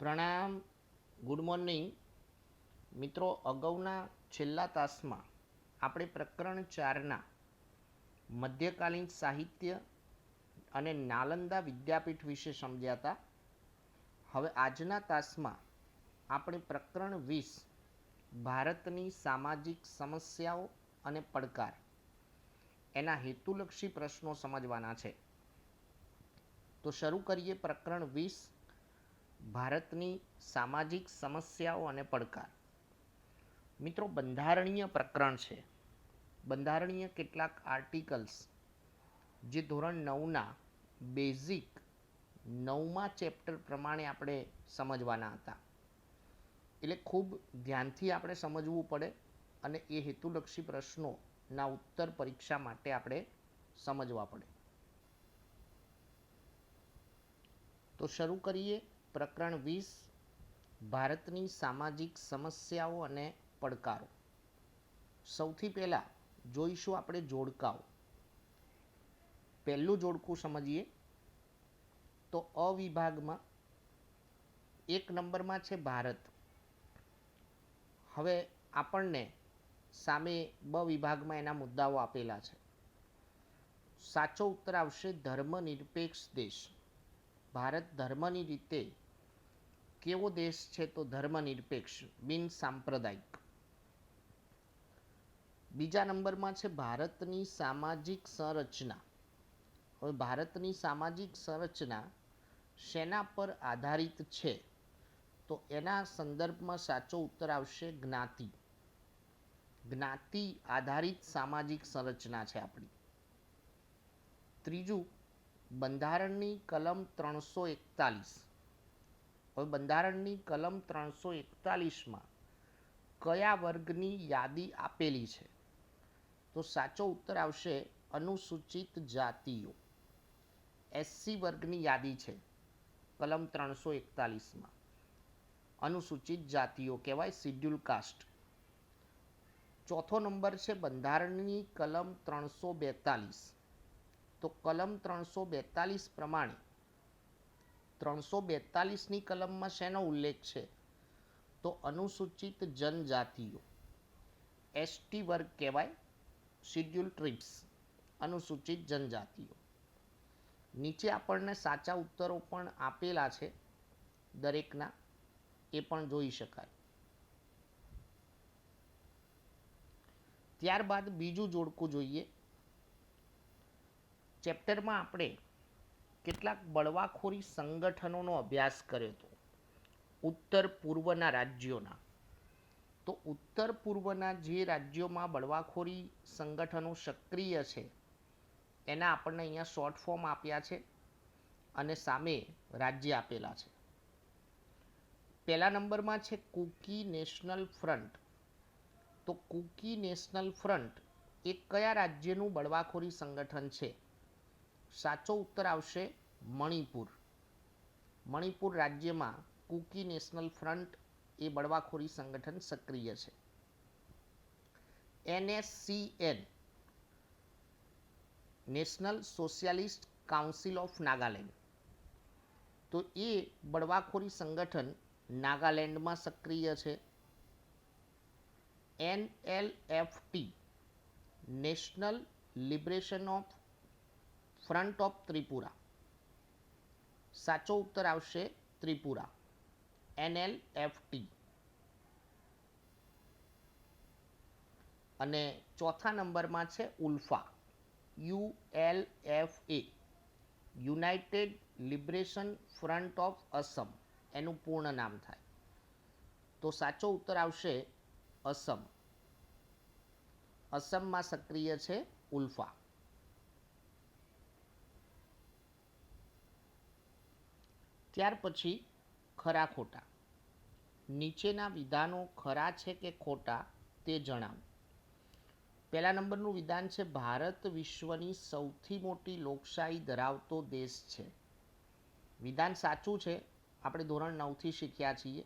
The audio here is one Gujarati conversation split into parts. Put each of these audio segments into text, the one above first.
પ્રણામ. ગુડ મોર્નિંગ મિત્રો. અગાઉના છેલ્લા તાસમાં આપણે પ્રકરણ 4ના મધ્યકાલીન સાહિત્ય અને નાલંદા વિદ્યાપીઠ વિશે સમજ્યા હતા. હવે આજના તાસમાં આપણે પ્રકરણ 20 ભારતની સામાજિક સમસ્યાઓ અને પડકાર એના હેતુલક્ષી પ્રશ્નો સમજવાના છે. તો શરૂ કરીએ પ્રકરણ 20 ભારતની સામાજિક સમસ્યાઓ અને પડકાર. મિત્રો, બંધારણીય પ્રકરણ છે. બંધારણીય કેટલાક આર્ટિકલ્સ જે ધોરણ 9ના બેઝિક 9મા ચેપ્ટર પ્રમાણે આપણે સમજવાના હતા. એટલે ખૂબ ધ્યાનથી આપણે સમજવું પડે અને એ હેતુલક્ષી પ્રશ્નોના ઉત્તર પરીક્ષા માટે આપણે સમજવા પડે. તો શરૂ કરીએ પ્રકરણ 20 ભારતની સામાજિક સમસ્યાઓ અને પડકારો. સૌથી પહેલાં જોઈશું આપણે જોડકાઓ. પહેલું જોડકું સમજીએ તો અ વિભાગમાં 1 નંબરમાં છે ભારત. હવે આપણને સામે બ વિભાગમાં એના મુદ્દાઓ આપેલા છે. સાચો ઉત્તર આવશે ધર્મનિરપેક્ષ દેશ. ભારત ધર્મની રીતે કેવો દેશ છે? તો ધર્મનિરપેક્ષ, બિન સાંપ્રદાયિક. બીજા નંબરમાં છે ભારતની સામાજિક સંરચના. હવે ભારતની સામાજિક સંરચના શેના પર આધારિત છે? તો એના સંદર્ભમાં સાચો ઉત્તર આવશે જ્ઞાતિ. જ્ઞાતિ આધારિત સામાજિક સંરચના છે આપણી. ત્રીજું, બંધારણની કલમ 341. હવે બંધારણની કલમ 341માં કયા વર્ગની યાદી આપેલી છે? તો સાચો ઉત્તર આવશે અનુસૂચિત જાતિઓ. એસસી વર્ગની યાદી છે કલમ 341માં. અનુસૂચિત જાતિઓ કહેવાય, શિડ્યુલ કાસ્ટ. ચોથો નંબર છે બંધારણની કલમ 342. તો કલમ 342 પ્રમાણે 342ની કલમમાં શેનો ઉલ્લેખ છે? તો અનુસૂચિત જનજાતિઓ, એસટી વર્ગ કહેવાય, શિડ્યુલ ટ્રાઇબ્સ, અનુસૂચિત જનજાતિઓ. નીચે આપણને સાચા ઉત્તરો પણ આપેલા છે દરેકના, એ પણ જોઈ શકાય. ત્યારબાદ બીજું જોડકું જોઈએ. ચેપ્ટરમાં આપણે કેટલાક બળવાખોરી સંગઠનોનો અભ્યાસ કર્યો હતો ઉત્તર પૂર્વના રાજ્યોના. તો ઉત્તર પૂર્વના જે રાજ્યોમાં બળવાખોરી સંગઠનો સક્રિય છે એના આપણને અહીંયા શોર્ટ ફોર્મ આપ્યા છે અને સામે રાજ્ય આપેલા છે. પહેલા નંબરમાં છે કુકી નેશનલ ફ્રન્ટ. તો કુકી નેશનલ ફ્રન્ટ એ કયા રાજ્યનું બળવાખોરી સંગઠન છે? સાચો ઉત્તર આવશે મણિપુર. મણિપુર રાજ્યમાં કુકી નેશનલ ફ્રન્ટ એ બળવાખોરી સંગઠન સક્રિય છે. NSCN, national socialist council of Nagaland. તો એ બળવાખોરી સંગઠન નાગાલેન્ડમાં સક્રિય છે. NLFT, national liberation of front of Tripura. સાચો ઉત્તર આવશે ત્રિપુરા, NLFT. અને ચોથા નંબરમાં છે ઉલ્ફા, ULFA, United liberation front of Assam, એનું પૂર્ણ નામ થાય. તો સાચો ઉત્તર આવશે અસમ. અસમમાં સક્રિય છે ઉલ્ફા. ત્યાર પછી ખરા ખોટા. નીચેના વિધાનો ખરા છે કે ખોટા તે જણાવો. પહેલા નંબરનું વિધાન છે ભારત વિશ્વની સૌથી મોટી લોકશાહી ધરાવતો દેશ છે. વિધાન સાચું છે. આપણે ધોરણ 9થી શીખ્યા છીએ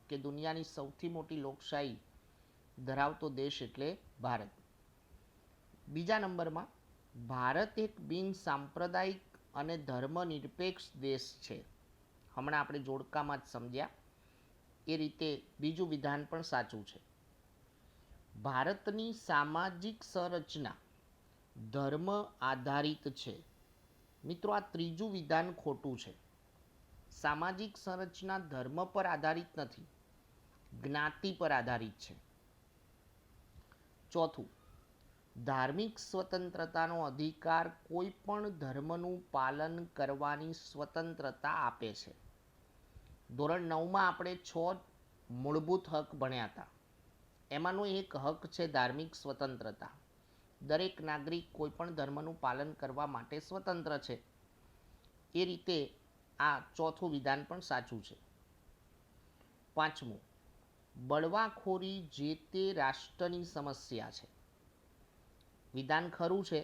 કે દુનિયાની સૌથી મોટી લોકશાહી ધરાવતો દેશ એટલે ભારત. બીજા નંબરમાં ભારત એક બિન સાંપ્રદાયિક અને ધર્મનિરપેક્ષ દેશ છે. હમણાં આપણે જોડકામાં જ સમજ્યા. એ રીતે બીજું વિધાન પણ સાચું છે. ભારતની સામાજિક સંરચના ધર્મ આધારિત છે. મિત્રો, આ ત્રીજું વિધાન ખોટું છે. સામાજિક સંરચના ધર્મ પર આધારિત નથી, જ્ઞાતિ પર આધારિત છે. ચોથું, ધાર્મિક સ્વતંત્રતાનો અધિકાર કોઈ પણ ધર્મનું પાલન કરવાની સ્વતંત્રતા આપે છે. ધોરણ 9માં આપણે 6 મૂળભૂત હક ભણ્યા હતા. એમાંનો એક હક છે ધાર્મિક સ્વતંત્રતા. દરેક નાગરિક કોઈ પણ ધર્મનું પાલન કરવા માટે સ્વતંત્ર છે. એ રીતે આ ચોથું વિધાન પણ સાચું છે. પાંચમું, બળવાખોરી જે તે રાષ્ટ્રની સમસ્યા છે. વિધાન ખરું છે.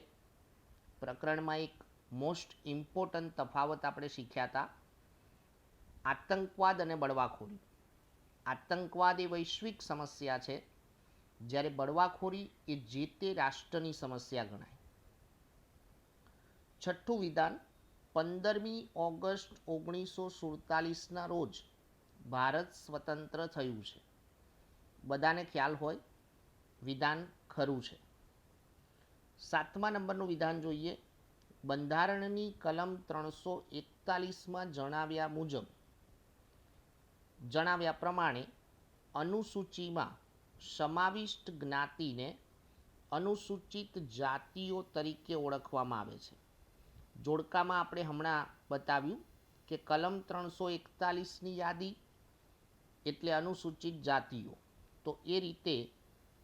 પ્રકરણમાં એક મોસ્ટ ઇમ્પોર્ટન્ટ તફાવત આપણે શીખ્યા હતા, આતંકવાદ અને બળવાખોરી. આતંકવાદ એ વૈશ્વિક સમસ્યા છે, જ્યારે બળવાખોરી એ જે તે રાષ્ટ્રની સમસ્યા ગણાય. છઠ્ઠું વિધાન, 15મી ઓગસ્ટ 1947ના રોજ ભારત સ્વતંત્ર થયું છે. બધાને ખ્યાલ હોય, વિધાન ખરું છે. 7મા નંબરનું વિધાન જોઈએ. બંધારણની કલમ 341માં જણાવ્યા પ્રમાણે અનુસૂચિમાં સમાવિષ્ટ જ્ઞાતિને અનુસૂચિત જાતિઓ તરીકે ઓળખવામાં આવે છે. જોડકામાં આપણે હમણાં બતાવ્યું કે કલમ 341ની યાદી એટલે અનુસૂચિત જાતિઓ. તો એ રીતે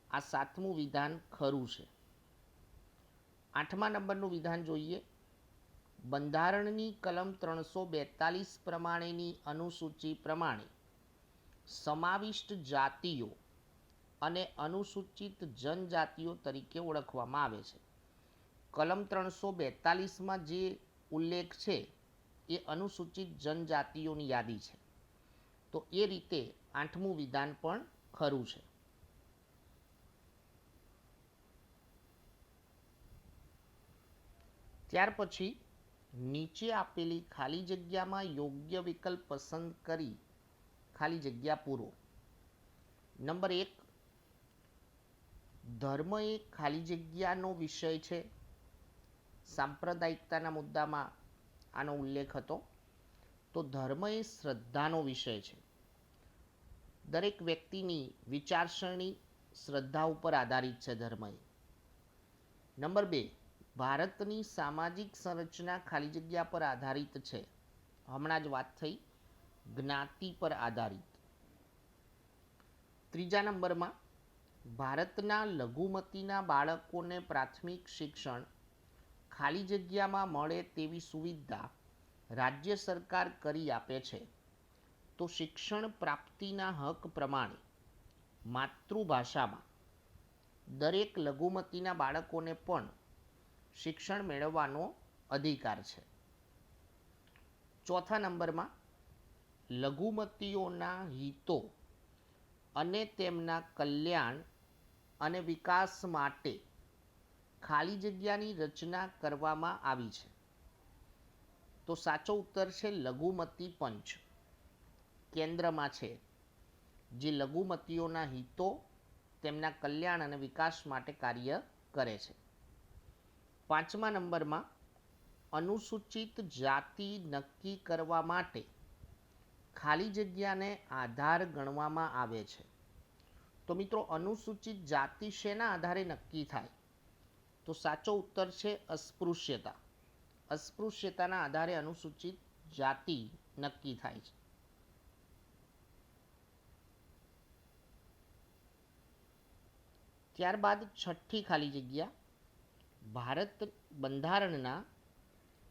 આ 7મું વિધાન ખરું છે. 8મા નંબરનું વિધાન જોઈએ. બંધારણની કલમ 342 પ્રમાણેની અનુસૂચિ પ્રમાણે સમાવિષ્ટ જાતિઓ અને અનુસૂચિત જનજાતિઓ તરીકે ઓળખવામાં આવે છે. કલમ 342માં જે ઉલ્લેખ છે એ અનુસૂચિત જનજાતિઓની યાદી છે. તો એ રીતે 8મું વિધાન પણ ખરું છે. ત્યાર પછી નીચે આપેલી ખાલી જગ્યામાં યોગ્ય વિકલ્પ પસંદ કરી ખાલી જગ્યા પૂરો. નંબર 1, ધર્મ એ ખાલી જગ્યાનો વિષય છે. સાંપ્રદાયિકતાના મુદ્દામાં આનો ઉલ્લેખ હતો. તો ધર્મ એ શ્રદ્ધાનો વિષય છે. દરેક વ્યક્તિની વિચારસરણી શ્રદ્ધા ઉપર આધારિત છે ધર્મ એ. નંબર 2, ભારતની સામાજિક સંરચના ખાલી જગ્યા પર આધારિત છે. હમણાં જ વાત થઈ, જ્ઞાતિ પર આધારિત. ત્રીજા નંબરમાં, ભારતના લઘુમતીના બાળકોને પ્રાથમિક શિક્ષણ ખાલી જગ્યામાં મળે તેવી સુવિધા રાજ્ય સરકાર કરી આપે છે. તો શિક્ષણ પ્રાપ્તિના હક પ્રમાણે માતૃભાષામાં દરેક લઘુમતીના બાળકોને પણ શિક્ષણ મેળવવાનો અધિકાર છે. ચોથા નંબરમાં, લઘુમતીઓના હિતો અને તેમના કલ્યાણ અને વિકાસ માટે ખાલી જગ્યાની રચના કરવામાં આવી છે. તો સાચો ઉત્તર છે લઘુમતી પંચ કેન્દ્રમાં છે, જે લઘુમતીઓના હિતો, તેમના કલ્યાણ અને વિકાસ માટે કાર્ય કરે છે. 5મા નંબરમાં, અનુસૂચિત જાતિ નક્કી કરવા માટે ખાલી જગ્યાને આધાર ગણવામાં આવે છે. તો મિત્રો, અનુસૂચિત જાતિ શેના આધારે નક્કી થાય? તો સાચો ઉત્તર છે અસ્પૃશ્યતા. અસ્પૃશ્યતાના આધારે અનુસૂચિત જાતિ નક્કી થાય છે. ત્યારબાદ છઠ્ઠી ખાલી જગ્યા, ભારત બંધારણના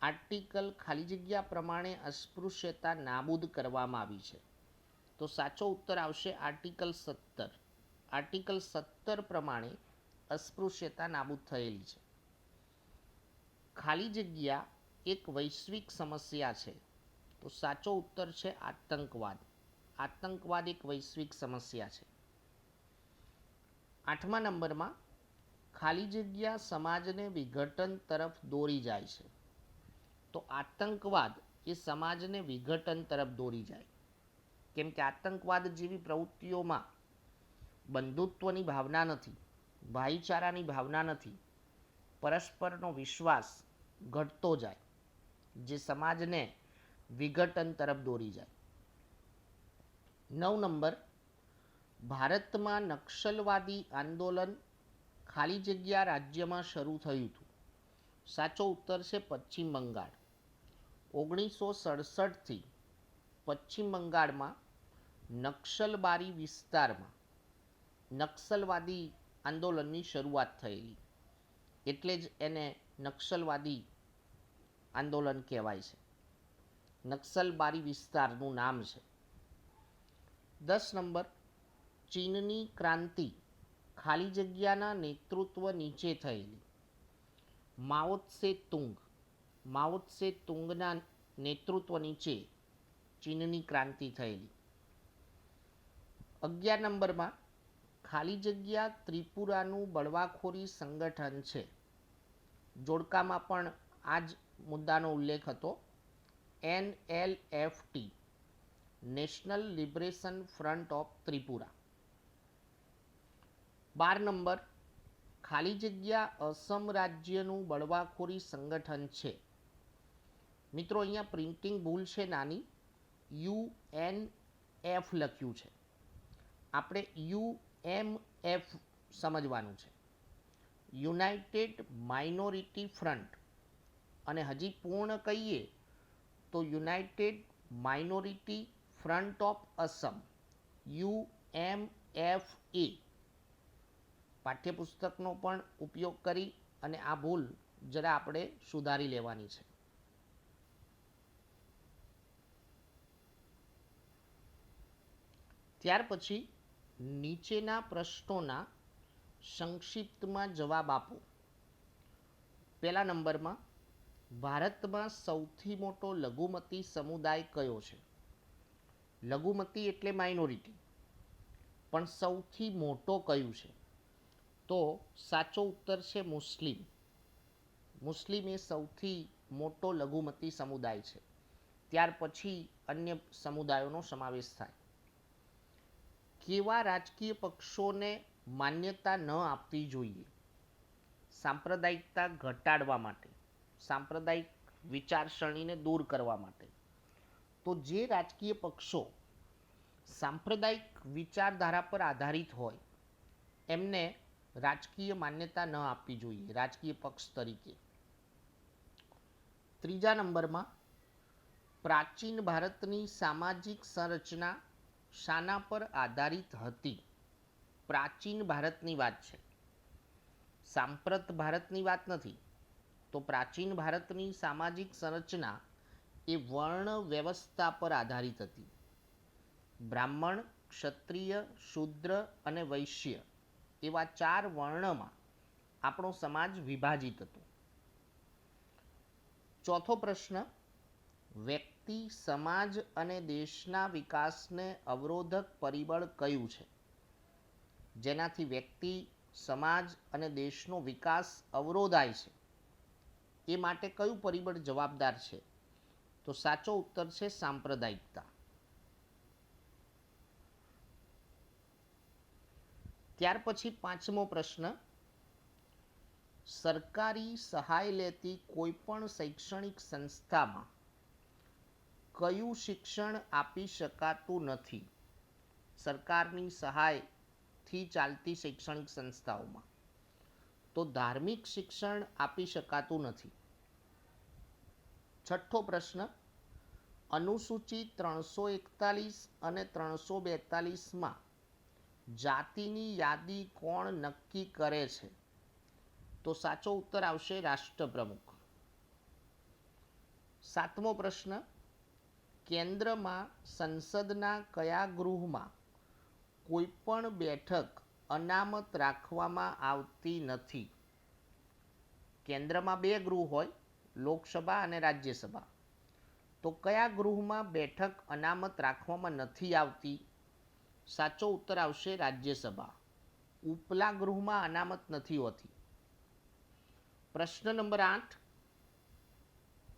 આર્ટિકલ ખાલી જગ્યા પ્રમાણે અસ્પૃશ્યતા નાબૂદ કરવામાં આવી છે. તો સાચો ઉત્તર આવશે આર્ટિકલ 17. આર્ટિકલ 17 પ્રમાણે અસ્પૃશ્યતા નાબૂદ થયેલી છે. ખાલી જગ્યા એક વૈશ્વિક સમસ્યા છે. તો સાચો ઉત્તર છે આતંકવાદ. આતંકવાદ એક વૈશ્વિક સમસ્યા છે. 8મા નંબરમાં, ખાલી જગ્યા સમાજને વિઘટન તરફ દોરી જાય છે. તો આતંકવાદ એ સમાજને વિઘટન તરફ દોરી જાય. કેમ કે આતંકવાદ જેવી પ્રવૃત્તિઓમાં બંધુત્વની ભાવના નથી, ભાઈચારાની ભાવના નથી, પરસ્પરનો વિશ્વાસ ઘટતો જાય, જે સમાજને વિઘટન તરફ દોરી જાય. 9 નંબર, ભારતમાં નક્સલવાદી આંદોલન ખાલી જગ્યા રાજ્યમાં શરૂ થયું હતું. સાચો ઉત્તર છે પશ્ચિમ બંગાળ. 1967થી પશ્ચિમ બંગાળમાં નક્સલબારી વિસ્તારમાં નક્સલવાદી આંદોલનની શરૂઆત થયેલી, એટલે જ એને નક્સલવાદી આંદોલન કહેવાય છે. નક્સલબારી વિસ્તારનું નામ છે. 10 નંબર, ચીનની ક્રાંતિ ખાલી જગ્યાના નેતૃત્વ નીચે થયેલી. માઓ ત્સે તુંગના નેતૃત્વ નીચે ચીનની ક્રાંતિ થયેલી. 11 નંબરમાં, ખાલી જગ્યા ત્રિપુરાનું બળવાખોરી સંગઠન છે. જોડકામાં પણ આ જ મુદ્દાનો ઉલ્લેખ હતો. NLFT, national liberation front of Tripura. 12 number, ખાલી જગ્યા અસમ રાજ્યનું બળવાખોરી સંગઠન છે. મિત્રો અહીંયા પ્રિન્ટિંગ ભૂલ છે નાની, UNF લખ્યું છે, આપણે UMF સમજવાનું છે. યુનાઇટેડ માઇનોરિટી ફ્રન્ટ, અને હજી પૂર્ણ કહીએ તો United minority front of Assam, UMFA. પાઠ્યપુસ્તકનો પણ ઉપયોગ કરી અને આ ભૂલ જરા આપણે સુધારી લેવાની છે. ત્યાર પછી નીચેના પ્રશ્નોના સંક્ષિપ્તમાં જવાબ આપો. પહેલા નંબરમાં, ભારતમાં સૌથી મોટો લઘુમતી સમુદાય કયો છે? લઘુમતી એટલે માઇનોરિટી, પણ સૌથી મોટો કયું છે? તો સાચો ઉત્તર છે મુસ્લિમ. મુસ્લિમ એ સૌથી મોટો લઘુમતી સમુદાય છે. ત્યાર પછી અન્ય સમુદાયોનો સમાવેશ થાય. કેવા રાજકીય પક્ષોને માન્યતા ન આપવી જોઈએ? સાંપ્રદાયિકતા ઘટાડવા માટે, સાંપ્રદાયિક વિચારસરણીને દૂર કરવા માટે. તો જે રાજકીય પક્ષો સાંપ્રદાયિક વિચારધારા પર આધારિત હોય એમને રાજકીય માન્યતા ન આપવી જોઈએ રાજકીય પક્ષ તરીકે. ત્રીજા નંબરમાં, પ્રાચીન ભારતની સામાજિક સંરચના શાના પર આધારિત હતી? પ્રાચીન ભારતની વાત છે, સાંપ્રત ભારતની વાત નથી. તો પ્રાચીન ભારતની સામાજિક સંરચના એ વર્ણ વ્યવસ્થા પર આધારિત હતી. બ્રાહ્મણ, ક્ષત્રિય, શૂદ્ર અને વૈશ્ય એવા 4 વર્ણમાં આપણો સમાજ વિભાજિત હતો. ચોથો પ્રશ્ન, વ્યક્તિ, સમાજ અને દેશના વિકાસને અવરોધક પરિબળ કયું છે? જેનાથી વ્યક્તિ, સમાજ અને દેશનો વિકાસ અવરોધાય છે એ માટે કયું પરિબળ જવાબદાર છે? તો સાચો ઉત્તર છે સાંપ્રદાયિકતા. ત્યાર પછી પાંચમો પ્રશ્ન, સરકારી સહાય લેતી કોઈ પણ શૈક્ષણિક સંસ્થામાં કયું શિક્ષણ આપી શકાતું નથી? સરકારની સહાયથી ચાલતી શૈક્ષણિક સંસ્થાઓમાં તો ધાર્મિક શિક્ષણ આપી શકાતું નથી. છઠ્ઠો પ્રશ્ન, અનુસૂચિ 341 અને 342માં જાતિની યાદી કોણ નક્કી કરે છે? તો સાચો ઉત્તર આવશે રાષ્ટ્રપ્રમુખ. સાતમો પ્રશ્ન, કેન્દ્રમાં સંસદના કયા ગૃહમાં કોઈ પણ બેઠક અનામત રાખવામાં આવતી નથી? કેન્દ્રમાં 2 ગૃહ હોય, લોકસભા અને રાજ્યસભા. તો કયા ગૃહમાં બેઠક અનામત રાખવામાં નથી આવતી? સાચો ઉત્તર આવશે રાજ્યસભા. ઉપલા ગૃહમાં અનામત નથી હોતી. પ્રશ્ન નંબર 8,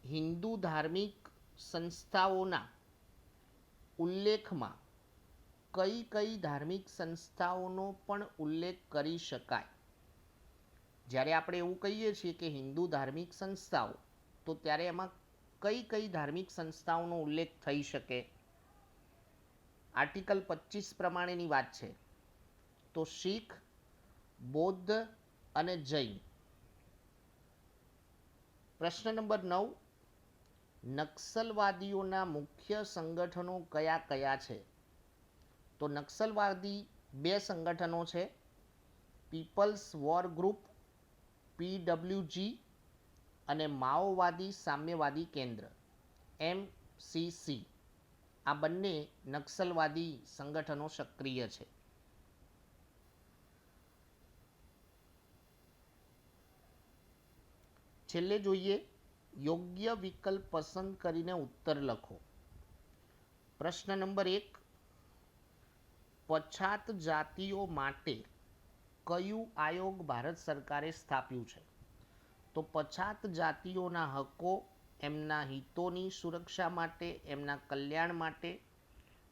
હિન્દુ ધાર્મિક સંસ્થાઓના ઉલ્લેખમાં કઈ કઈ ધાર્મિક સંસ્થાઓનો પણ ઉલ્લેખ કરી શકાય? જ્યારે આપણે એવું કહીએ છીએ કે હિન્દુ ધાર્મિક સંસ્થાઓ, તો ત્યારે એમાં કઈ કઈ ધાર્મિક સંસ્થાઓનો ઉલ્લેખ થઈ શકે? આર્ટિકલ 25 પ્રમાણેની વાત છે તો શીખ, બૌદ્ધ અને જૈન. પ્રશ્ન નંબર 9, નક્સલવાદીઓના મુખ્ય સંગઠનો કયા કયા છે? તો નક્સલવાદી બે સંગઠનો છે, પીપલ્સ વોર ગ્રુપ PWG અને માઓવાદી સામ્યવાદી કેન્દ્ર MCC. આ બંને નક્સલવાદી સંગઠનો સક્રિય છે. છેલ્લે જોઈએ, યોગ્ય વિકલ્પ પસંદ કરીને ઉત્તર લખો. પ્રશ્ન નંબર 1, પછાત જાતિઓ માટે કયું આયોગ ભારત સરકારે સ્થાપ્યું છે? તો પછાત જાતિઓના હકો, એમના હિતોની સુરક્ષા માટે, એમના કલ્યાણ માટે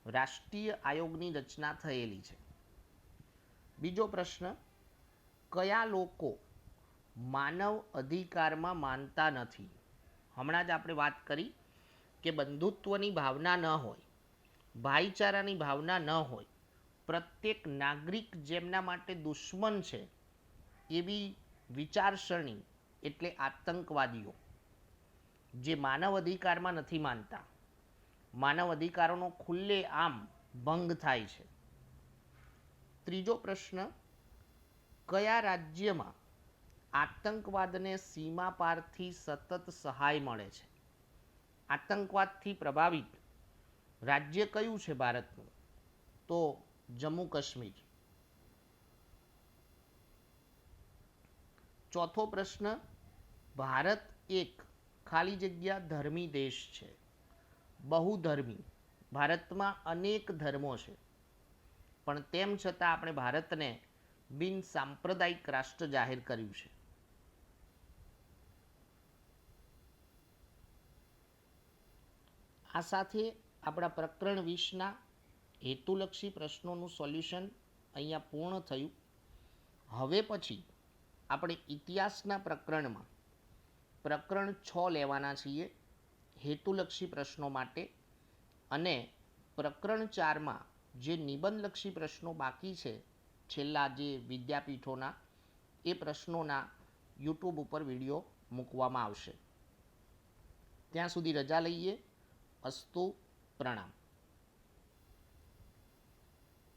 રાષ્ટ્રીય આયોગની રચના થયેલી છે. બીજો પ્રશ્ન, કયા લોકો માનવ અધિકારમાં માનતા નથી? હમણાં જ આપણે વાત કરી કે બંધુત્વની ભાવના ન હોય, ભાઈચારાની ભાવના ન હોય, પ્રત્યેક નાગરિક જેમના માટે દુશ્મન છે એવી વિચારસરણી એટલે આતંકવાદીઓ, જે માનવ અધિકારમાં નથી માનતા, માનવ અધિકારોનો ખુલ્લેઆમ ભંગ થાય છે. ત્રીજો પ્રશ્ન, કયા રાજ્યમાં આતંકવાદને સીમા પારથી સતત સહાય મળે છે? આતંકવાદથી પ્રભાવિત રાજ્ય કયું છે ભારતનું? તો જમ્મુ કાશ્મીર. ચોથો પ્રશ્ન, ભારત એક ખાલી જગ્યા ધર્મી દેશ છે, બહુધર્મી. ભારતમાં અનેક ધર્મો છે, પણ તેમ છતાં આપણે ભારતને બિન સાંપ્રદાયિક રાષ્ટ્ર જાહેર કર્યું છે. આ સાથે આપણા પ્રકરણ 20ના હેતુલક્ષી પ્રશ્નોનું સોલ્યુશન અહીંયા પૂર્ણ થયું. હવે પછી આપણે ઇતિહાસના પ્રકરણમાં પ્રકરણ 6 લેવાના છીએ હેતુલક્ષી પ્રશ્નો માટે, અને પ્રકરણ 4માં જે નિબંધલક્ષી પ્રશ્નો બાકી છે છેલ્લા જે વિદ્યાપીઠોના, એ પ્રશ્નોના યુટ્યુબ ઉપર વિડીયો મૂકવામાં આવશે. ત્યાં સુધી રજા લઈએ. અસ્તુ, પ્રણામ.